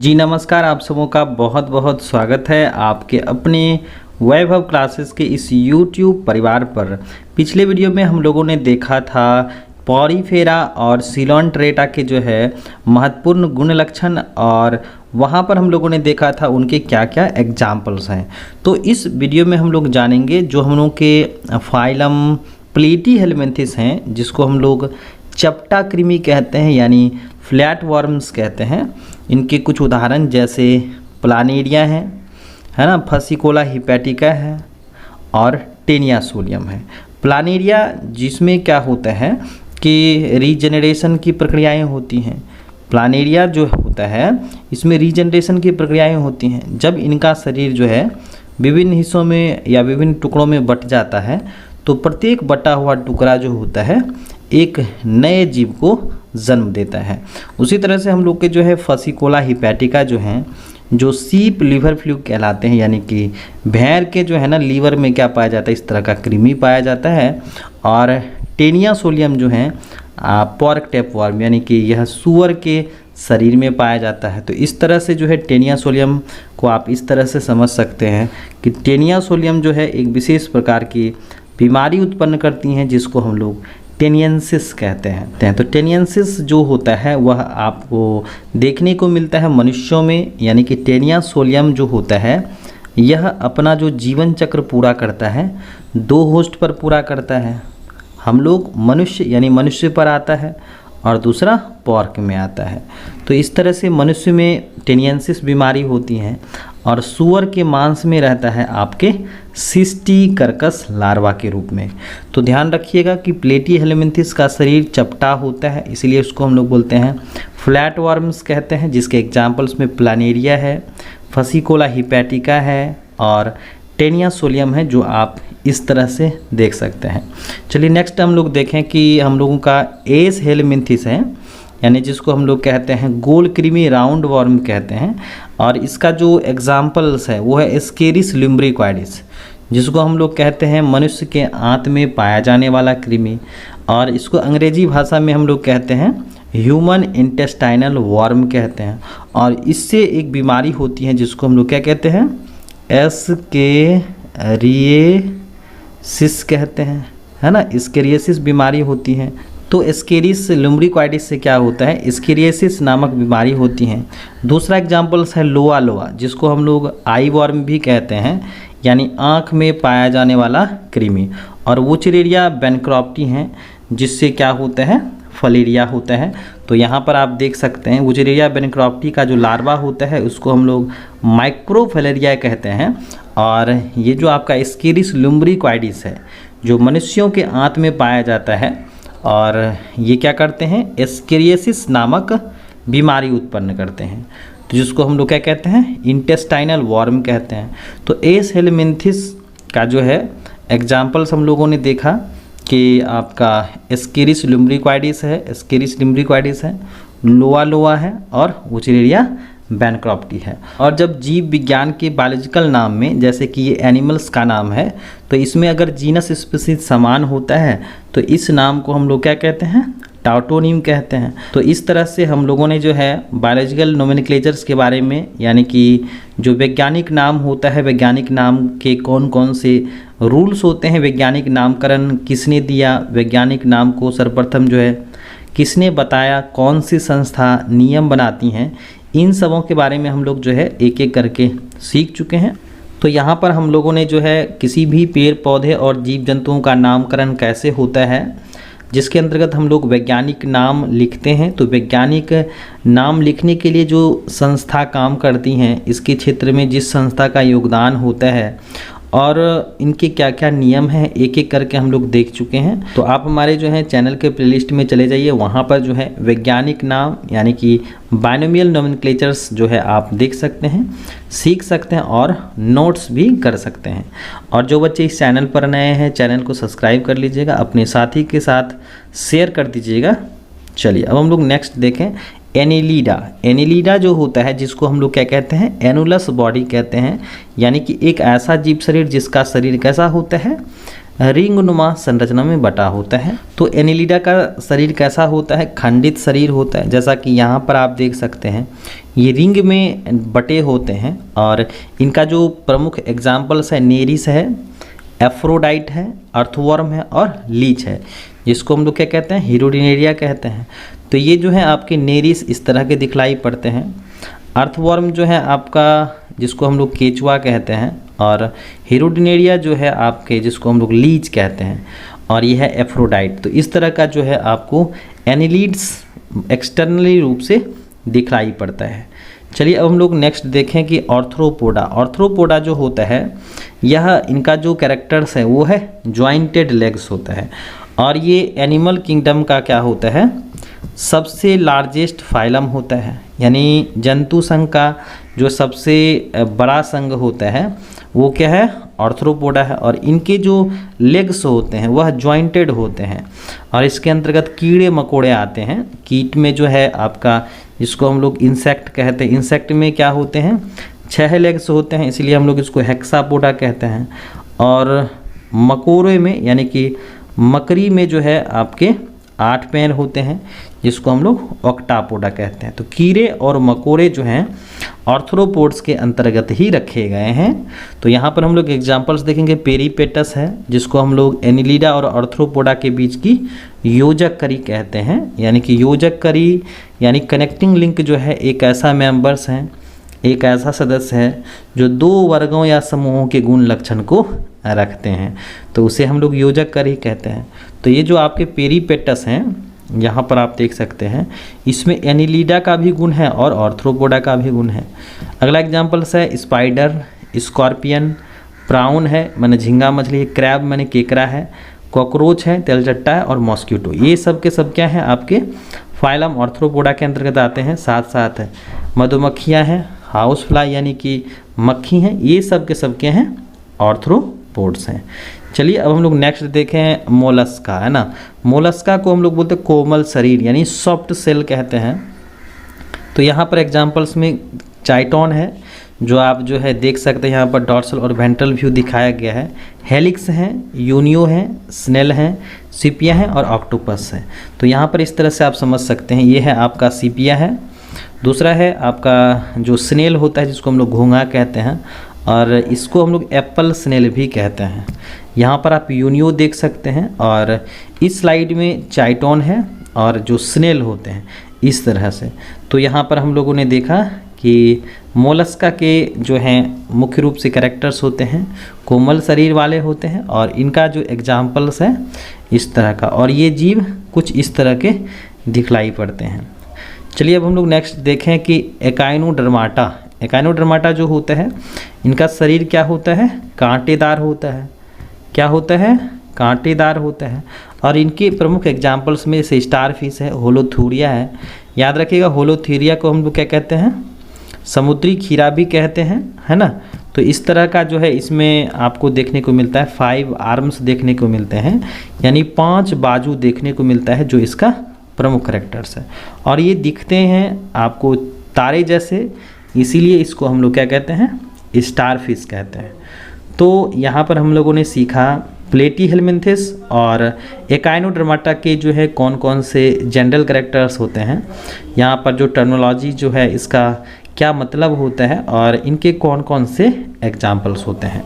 जी नमस्कार, आप सबों का बहुत बहुत स्वागत है आपके अपने वैभव क्लासेस के इस YouTube परिवार पर। पिछले वीडियो में हम लोगों ने देखा था पॉरीफेरा और सिलोन्ट्रेटा के जो है महत्वपूर्ण गुण लक्षण, और वहाँ पर हम लोगों ने देखा था उनके क्या क्या एग्जाम्पल्स हैं। तो इस वीडियो में हम लोग जानेंगे जो हम लोग के फाइलम प्लेटीहेलमिन्थिस हैं, जिसको हम लोग चपटा कृमि कहते हैं यानी फ्लैट वर्म्स कहते हैं। इनके कुछ उदाहरण जैसे प्लानेरिया है ना, फसिकोला हिपैटिका है और टेनिया सोलियम है। प्लानेरिया जिसमें क्या होता है कि रीजनरेशन की प्रक्रियाएं होती हैं। प्लानेरिया जो होता है इसमें रीजनरेशन की प्रक्रियाएं होती हैं। जब इनका शरीर जो है विभिन्न हिस्सों में या विभिन्न टुकड़ों में बट जाता है तो प्रत्येक बटा हुआ टुकड़ा जो होता है एक नए जीव को जन्म देता है। उसी तरह से हम लोग के जो है फसिकोला हिपैटिका जो हैं, जो सीप लीवर फ्लू कहलाते हैं, यानी कि भेड़ के जो है ना लीवर में क्या पाया जाता है, इस तरह का कृमि पाया जाता है। और टेनिया सोलियम जो है पॉर्क टेपवर्म, यानी कि यह सूअर के शरीर में पाया जाता है। तो इस तरह से जो है टेनिया सोलियम को आप इस तरह से समझ सकते हैं कि टेनिया सोलियम जो है एक विशेष प्रकार की बीमारी उत्पन्न करती हैं, जिसको हम लोग टेनियंसिस कहते हैं। तो टेनियंसिस जो होता है वह आपको देखने को मिलता है मनुष्यों में, यानी कि टेनिया सोलियम जो होता है यह अपना जो जीवन चक्र पूरा करता है 2 होस्ट पर पूरा करता है। हम लोग मनुष्य यानी मनुष्य पर आता है और दूसरा पॉर्क में आता है। तो इस तरह से मनुष्य में टेनियंसिस बीमारी होती है और सूअर के मांस में रहता है आपके सिस्टीकर्कस लार्वा के रूप में। तो ध्यान रखिएगा कि प्लेटीहेलमिन्थिस का शरीर चपटा होता है, इसलिए उसको हम लोग बोलते हैं फ्लैट वर्म्स कहते हैं, जिसके एग्जाम्पल्स में प्लानेरिया है, फसिकोला हिपैटिका है और टेनिया सोलियम है, जो आप इस तरह से देख सकते हैं। चलिए नेक्स्ट हम लोग देखें कि हम लोगों का एस हेलमिन्थिस है, यानी जिसको हम लोग कहते हैं गोल कृमि राउंड वर्म कहते हैं। और इसका जो एग्जाम्पल्स है वो है एस्केरिस लुम्ब्रिक्वाइडिस, जिसको हम लोग कहते हैं मनुष्य के आंत में पाया जाने वाला कृमि, और इसको अंग्रेजी भाषा में हम लोग कहते हैं ह्यूमन इंटेस्टाइनल वर्म कहते हैं। और इससे एक बीमारी होती है जिसको हम लोग क्या कहते हैं, एस्केरियोसिस कहते हैं, है ना। एस्केरियोसिस बीमारी होती है। तो एस्केरिस लुम्ब्रिक्वाइडिस से क्या होता है, एस्केरियोसिस नामक बीमारी होती है। दूसरा एग्जाम्पल्स है लोआ लोआ, जिसको हम लोग आई वर्म भी कहते हैं, यानी आँख में पाया जाने वाला कृमि। और वुचरेरिया बैनक्रॉप्टी हैं, जिससे क्या होता है, फलेरिया होता है। तो यहाँ पर आप देख सकते हैं वुचरेरिया बैनक्रॉप्टी का जो लार्वा होता है उसको हम लोग माइक्रोफलेरिया कहते हैं। और ये जो आपका एस्केरिस लुम्ब्रिक्वाइडिस है जो मनुष्यों के आंत में पाया जाता है, और ये क्या करते हैं, एस्केरियोसिस नामक बीमारी उत्पन्न करते हैं। तो जिसको हम लोग क्या कहते हैं, इंटेस्टाइनल वर्म कहते हैं। तो एस हेलमिन्थिस का जो है एग्जाम्पल्स हम लोगों ने देखा कि आपका एस्केरिस लुम्ब्रिक्वाइडिस है, लोआ लोआ है और वुचरेरिया बैनक्रॉप्टी है। और जब जीव विज्ञान के बायोलॉजिकल नाम में, जैसे कि ये एनिमल्स का नाम है, तो इसमें अगर जीनस स्पीशीज समान होता है तो इस नाम को हम लोग क्या कहते हैं, टाउटोनिम कहते हैं। तो इस तरह से हम लोगों ने जो है बायोलॉजिकल नोमेनक्लेचर्स के बारे में, यानी कि जो वैज्ञानिक नाम होता है, वैज्ञानिक नाम के कौन कौन से रूल्स होते हैं, वैज्ञानिक नामकरण किसने दिया, वैज्ञानिक नाम को सर्वप्रथम जो है किसने बताया, कौन सी संस्था नियम बनाती हैं, इन सबों के बारे में हम लोग जो है एक एक करके सीख चुके हैं। तो यहाँ पर हम लोगों ने जो है किसी भी पेड़ पौधे और जीव जंतुओं का नामकरण कैसे होता है, जिसके अंतर्गत हम लोग वैज्ञानिक नाम लिखते हैं। तो वैज्ञानिक नाम लिखने के लिए जो संस्था काम करती हैं, इसके क्षेत्र में जिस संस्था का योगदान होता है और इनके क्या क्या नियम हैं, एक एक करके हम लोग देख चुके हैं। तो आप हमारे जो है चैनल के प्लेलिस्ट में चले जाइए, वहाँ पर जो है वैज्ञानिक नाम यानी कि बायनोमियल नोमेनक्लेचर्स जो है आप देख सकते हैं, सीख सकते हैं और नोट्स भी कर सकते हैं। और जो बच्चे इस चैनल पर नए हैं, चैनल को सब्सक्राइब कर लीजिएगा, अपने साथी के साथ शेयर कर दीजिएगा। चलिए अब हम लोग नेक्स्ट देखें, एनिलीडा जो होता है, जिसको हम लोग क्या कहते हैं, एनुलस बॉडी कहते हैं, यानी कि एक ऐसा जीव शरीर जिसका शरीर कैसा होता है, रिंगनुमा संरचना में बटा होता है। तो एनिलिडा का शरीर कैसा होता है? खंडित शरीर होता है, जैसा कि यहाँ पर आप देख सकते हैं ये रिंग में बटे होते हैं। और इनका जो प्रमुख एग्जाम्पल्स है नेरिस है, एफ्रोडाइट है, अर्थवर्म है और लीच है, जिसको हम लोग क्या कहते हैं? हीरोडिनेरिया कहते हैं। तो ये जो है आपके नेरिस इस तरह के दिखलाई पड़ते हैं। अर्थवर्म जो है आपका, जिसको हम लोग केचुआ कहते हैं, और हीरोडिनेरिया जो है आपके, जिसको हम लोग लीच कहते हैं, और ये है एफ्रोडाइट। तो इस तरह का जो है आपको एनिलिड्स एक्सटर्नली रूप से दिखलाई पड़ता है। चलिए अब हम लोग नेक्स्ट देखें कि ऑर्थ्रोपोडा। ऑर्थ्रोपोडा जो होता है यह, इनका जो कैरेक्टर्स है वो है जॉइंटेड लेग्स होता है। और ये एनिमल किंगडम का क्या होता है? सबसे लार्जेस्ट फाइलम होता है, यानी जंतु संघ का जो सबसे बड़ा संघ होता है वो क्या है? ऑर्थ्रोपोडा है। और इनके जो लेग्स होते हैं वह जॉइंटेड होते हैं। और इसके अंतर्गत कीड़े मकोड़े आते हैं। कीट में जो है आपका, जिसको हम लोग इंसेक्ट कहते हैं, इंसेक्ट में क्या होते हैं? 6 लेग्स होते हैं, इसलिए हम लोग इसको हेक्सापोडा कहते हैं। और मकोड़े में, यानी कि मकड़ी में जो है आपके 8 पैर होते हैं, जिसको हम लोग ऑक्टापोडा कहते हैं। तो कीड़े और मकोड़े जो हैं ऑर्थ्रोपोड्स के अंतर्गत ही रखे गए हैं। तो यहाँ पर हम लोग एग्जांपल्स देखेंगे। पेरीपेटस है, जिसको हम लोग एनिलिडा और ऑर्थ्रोपोडा के बीच की योजक कड़ी कहते हैं। यानी कि योजक कड़ी यानी कनेक्टिंग लिंक जो है, एक ऐसा मेंबर्स हैं, एक ऐसा सदस्य है जो 2 वर्गों या समूहों के गुण लक्षण को रखते हैं, तो उसे हम लोग योजक कड़ी कहते हैं। तो ये जो आपके पेरीपेटस हैं, यहाँ पर आप देख सकते हैं, इसमें एनिलिडा का भी गुण है और ऑर्थ्रोपोडा का भी गुण है। अगला एग्जाम्पल्स है स्पाइडर, स्कॉर्पियन, प्राउन है माने झींगा मछली, क्रैब माने केकड़ा है, कॉकरोच है, तेलचट्टा है, और मॉस्किटो। ये सब के सब क्या हैं? आपके फाइलम ऑर्थ्रोपोडा के अंतर्गत आते हैं। साथ साथ है मधुमक्खियाँ हैं, हाउस फ्लाई यानी कि मक्खी हैं, ये सब के सब क्या हैं? ऑर्थ्रोपोड्स हैं। चलिए अब हम लोग नेक्स्ट देखें मोलस्का, है ना। मोलस्का को हम लोग बोलते हैं कोमल शरीर, यानी सॉफ्ट सेल कहते हैं। तो यहाँ पर एग्जांपल्स में चाइटोन है, जो आप जो है देख सकते हैं, यहाँ पर डॉर्सल और वेंट्रल व्यू दिखाया गया है। हेलिक्स हैं, यूनियो हैं, स्नेल हैं, सिपिया हैं और ऑक्टोपस है। तो यहाँ पर इस तरह से आप समझ सकते हैं, ये है आपका सिपिया है। दूसरा है आपका जो स्नेल होता है, जिसको हम लोग घोंघा कहते हैं, और इसको हम लोग एप्पल स्नेल भी कहते हैं। यहाँ पर आप यूनियो देख सकते हैं, और इस स्लाइड में चाइटोन है और जो स्नेल होते हैं इस तरह से। तो यहाँ पर हम लोगों ने देखा कि मोलस्का के जो हैं मुख्य रूप से कैरेक्टर्स होते हैं, कोमल शरीर वाले होते हैं, और इनका जो एग्जाम्पल्स है इस तरह का, और ये जीव कुछ इस तरह के दिखलाई पड़ते हैं। चलिए अब हम लोग नेक्स्ट देखें कि एकाइनोडर्माटा। एकाइनोडर्माटा जो होता है, इनका शरीर क्या होता है? कांटेदार होता है। क्या होता है? कांटेदार होता है। और इनके प्रमुख एग्जाम्पल्स में से स्टारफिश है, होलोथूरिया है। याद रखिएगा, होलोथूरिया को हम लोग क्या कहते हैं? समुद्री खीरा भी कहते हैं, है ना। तो इस तरह का जो है इसमें आपको देखने को मिलता है, 5 आर्म्स देखने को मिलते हैं, यानी 5 बाजू देखने को मिलता है, जो इसका प्रमुख कैरेक्टर्स है। और ये दिखते हैं आपको तारे जैसे, इसीलिए इसको हम लोग क्या कहते हैं? स्टारफिश कहते हैं। तो यहाँ पर हम लोगों ने सीखा प्लेटीहेलमिन्थेस और एकाइनोडर्माटा के जो है कौन कौन से जनरल कैरेक्टर्स होते हैं, यहाँ पर जो टर्मिनोलॉजी जो है इसका क्या मतलब होता है, और इनके कौन कौन से एग्जाम्पल्स होते हैं।